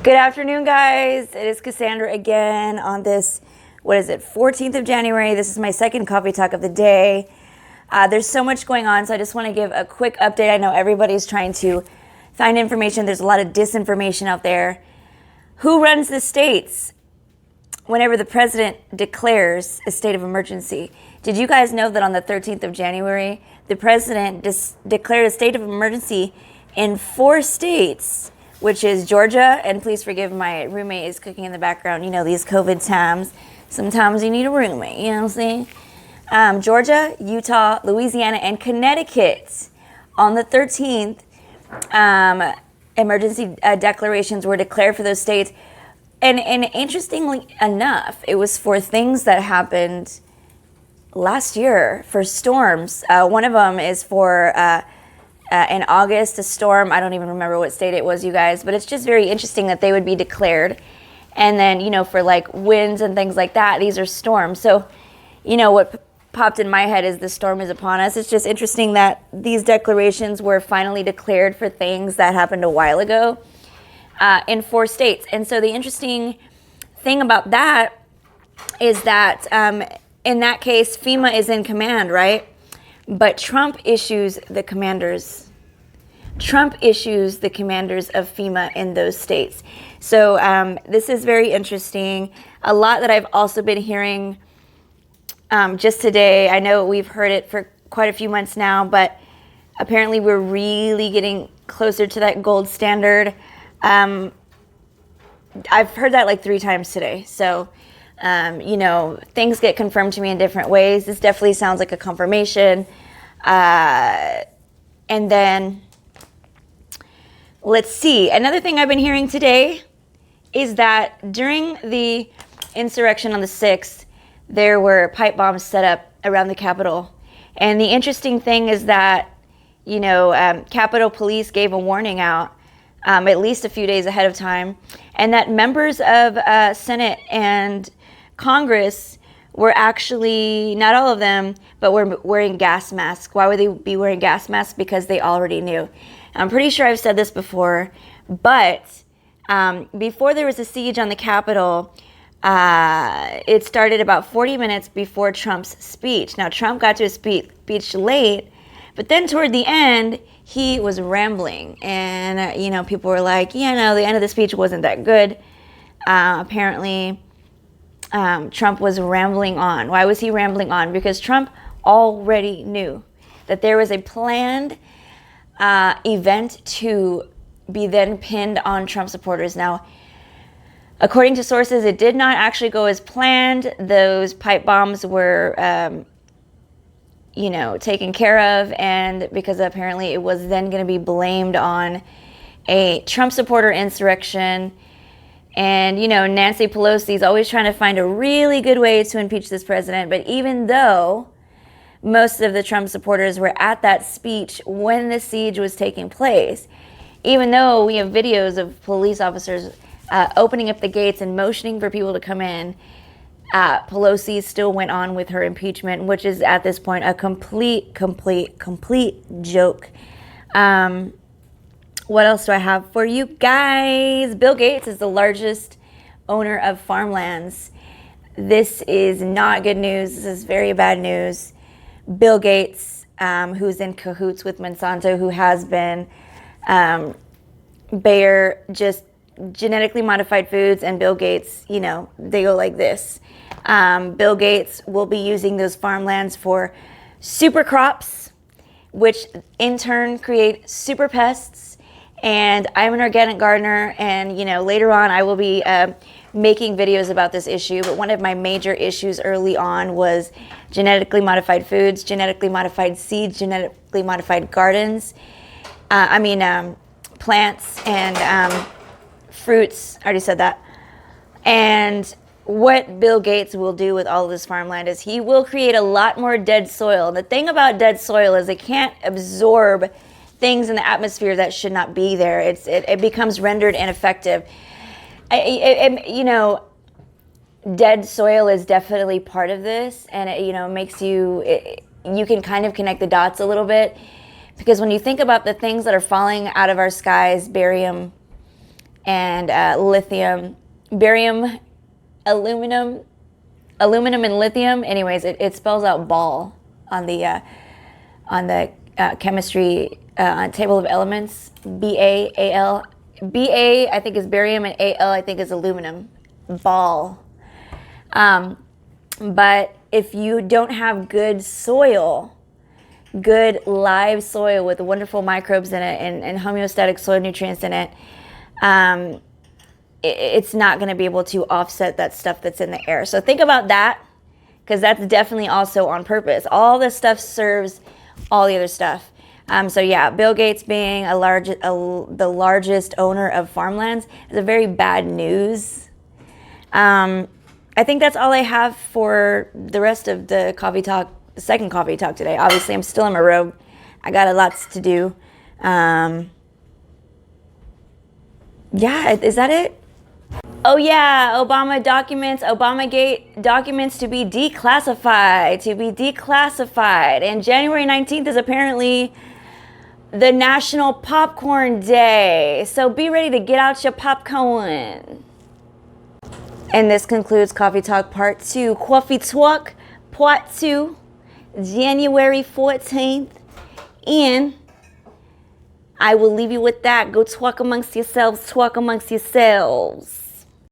Good afternoon, guys. It is Cassandra again on this, 14th of January. This is my second coffee talk of the day. There's so much going on, so I just want to give a quick update. I know everybody's trying to find information. There's a lot of disinformation out there. Who runs the states whenever the president declares a state of emergency? Did you guys know that on the 13th of January, the president declared a state of emergency in 4 states, which is Georgia, and please forgive my roommate is cooking in the background. You know, these COVID times, sometimes you need a roommate, you know what I'm saying? Georgia, Utah, Louisiana, and Connecticut. On the 13th, emergency declarations were declared for those states. And interestingly enough, it was for things that happened last year, for storms. One of them is for in August, a storm. I don't even remember what state it was, you guys, but it's just very interesting that they would be declared. And then, you know, for like winds and things like that, these are storms. So, you know, what popped in my head is the storm is upon us. It's just interesting that these declarations were finally declared for things that happened a while ago in 4 states. And so the interesting thing about that is that in that case, FEMA is in command, right? But Trump issues the commanders. Trump issues the commanders of FEMA in those states. So this is very interesting. A lot that I've also been hearing just today. I know we've heard it for quite a few months now, but apparently we're really getting closer to that gold standard. I've heard that like 3 times today. So, you know, things get confirmed to me in different ways. This definitely sounds like a confirmation. And then, let's see. Another thing I've been hearing today is that during the insurrection on the 6th, there were pipe bombs set up around the Capitol. And the interesting thing is that, you know, Capitol Police gave a warning out at least a few days ahead of time, and that members of Senate and Congress were actually, not all of them, but were wearing gas masks. Why would they be wearing gas masks? Because they already knew. I'm pretty sure I've said this before, but before there was a siege on the Capitol, it started about 40 minutes before Trump's speech. Now, Trump got to his speech late, but then toward the end, he was rambling. And, you know, people were like, yeah, no, the end of the speech wasn't that good. Apparently, Trump was rambling on. Why was he rambling on? Because Trump already knew that there was a planned event to be then pinned on Trump supporters. Now, according to sources, it did not actually go as planned. Those pipe bombs were, you know, taken care of, and because apparently it was then going to be blamed on a Trump supporter insurrection. And, you know, Nancy Pelosi is always trying to find a really good way to impeach this president. But even though most of the Trump supporters were at that speech when the siege was taking place, even though we have videos of police officers opening up the gates and motioning for people to come in, Pelosi still went on with her impeachment, which is at this point a complete joke. What else do I have for you guys? Bill Gates is the largest owner of farmlands. This is not good news. This is very bad news. Bill Gates, who's in cahoots with Monsanto, who has been, Bayer, just genetically modified foods, and Bill Gates, you know, they go like this. Bill Gates will be using those farmlands for super crops, which in turn create super pests. And I'm an organic gardener, and, you know, later on I will be making videos about this issue. But one of my major issues early on was genetically modified foods, genetically modified seeds, genetically modified gardens. Plants and fruits. I already said that. And what Bill Gates will do with all of this farmland is he will create a lot more dead soil. And the thing about dead soil is it can't absorb things in the atmosphere that should not be there. It becomes rendered ineffective. You know, dead soil is definitely part of this, and it, you know, makes you, you can kind of connect the dots a little bit, because when you think about the things that are falling out of our skies, barium, and lithium, barium, aluminum, and lithium. Anyways, it spells out ball on the chemistry table of elements. BaAl. Ba I think is barium, and Al I think is aluminum. Ball. But if you don't have good soil, good live soil with wonderful microbes in it and homeostatic soil nutrients in it, it's not going to be able to offset that stuff that's in the air. So think about that, because that's definitely also on purpose. All this stuff serves all the other stuff. So yeah, Bill Gates being the largest owner of farmlands is a very bad news. I think that's all I have for the rest of the coffee talk, the second coffee talk today. Obviously, I'm still in my robe. I got lots to do. Yeah, is that it? Oh yeah, Obamagate documents to be declassified, And January 19th is apparently the National Popcorn Day. So be ready to get out your popcorn. And this concludes Coffee Talk Part 2. Coffee Talk Part 2, January 14th. And I will leave you with that. Go talk amongst yourselves.